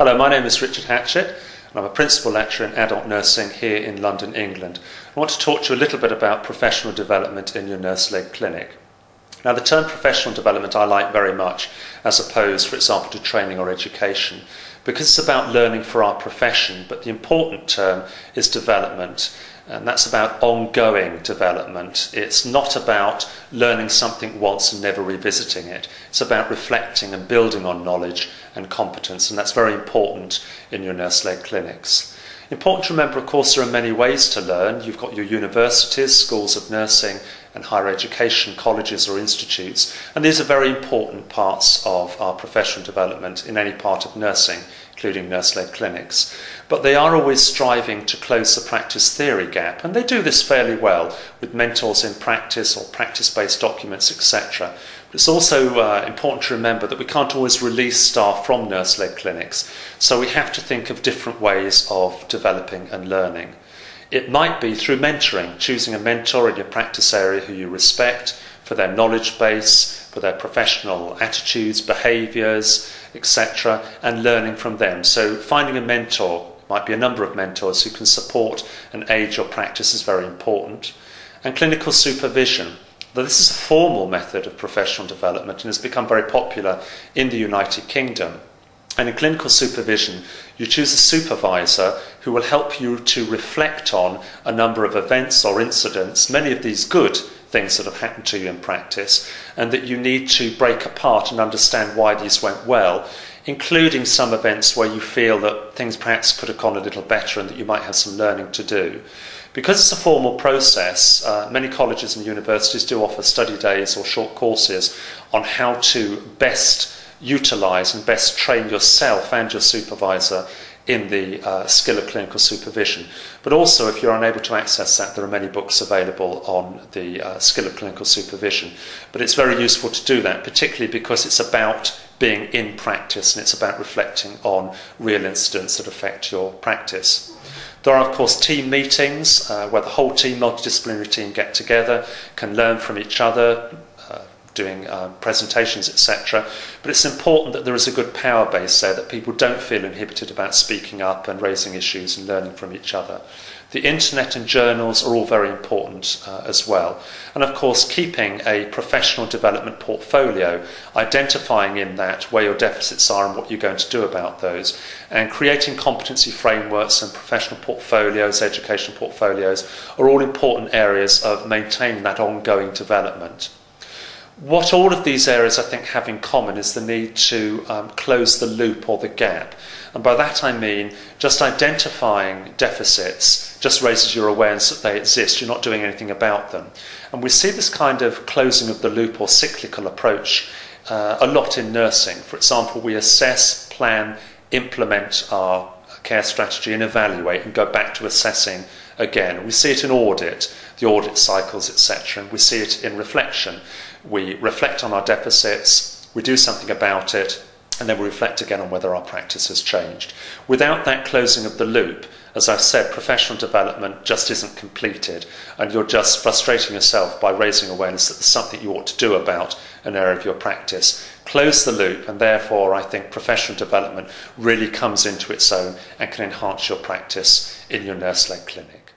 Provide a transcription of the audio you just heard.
Hello, my name is Richard Hatchett and I'm a Principal Lecturer in Adult Nursing here in London, England. I want to talk to you a little bit about professional development in your nurse-led clinic. Now, the term professional development I like very much, as opposed, for example, to training or education, because it's about learning for our profession, but the important term is development, and that's about ongoing development. It's not about learning something once and never revisiting it. It's about reflecting and building on knowledge and competence, and that's very important in your nurse-led clinics. Important to remember, of course, there are many ways to learn. You've got your universities, schools of nursing and higher education, colleges or institutes, and these are very important parts of our professional development in any part of nursing, including nurse-led clinics. But they are always striving to close the practice theory gap, and they do this fairly well with mentors in practice or practice-based documents, etc. But it's also important to remember that we can't always release staff from nurse-led clinics, so we have to think of different ways of developing and learning. It might be through mentoring, choosing a mentor in your practice area who you respect for their knowledge base, for their professional attitudes, behaviours, etc., and learning from them. So finding a mentor, might be a number of mentors who can support and aid your practice, is very important. And clinical supervision. Though this is a formal method of professional development and has become very popular in the United Kingdom. And in clinical supervision, you choose a supervisor who will help you to reflect on a number of events or incidents, many of these good things that have happened to you in practice, and that you need to break apart and understand why these went well, including some events where you feel that things perhaps could have gone a little better and that you might have some learning to do. Because it's a formal process, many colleges and universities do offer study days or short courses on how to best utilise and best train yourself and your supervisor in the skill of clinical supervision. But also, if you're unable to access that, there are many books available on the skill of clinical supervision. But it's very useful to do that, particularly because it's about being in practice and it's about reflecting on real incidents that affect your practice. There are, of course, team meetings where the whole team, multidisciplinary team, get together, can learn from each other, doing presentations, etc. But it's important that there is a good power base there, that people don't feel inhibited about speaking up and raising issues and learning from each other. The internet and journals are all very important as well. And of course, keeping a professional development portfolio, identifying in that where your deficits are and what you're going to do about those, and creating competency frameworks and professional portfolios, education portfolios, are all important areas of maintaining that ongoing development. What all of these areas, I think, have in common is the need to close the loop or the gap. And by that I mean just identifying deficits just raises your awareness that they exist. You're not doing anything about them. And we see this kind of closing of the loop or cyclical approach a lot in nursing. For example, we assess, plan, implement our care strategy and evaluate and go back to assessing again. We see it in audit, the audit cycles, etc. And we see it in reflection. We reflect on our deficits, we do something about it, and then we reflect again on whether our practice has changed. Without that closing of the loop, as I've said, professional development just isn't completed, and you're just frustrating yourself by raising awareness that there's something you ought to do about an area of your practice. Close the loop, and therefore I think professional development really comes into its own and can enhance your practice in your nurse-led clinic.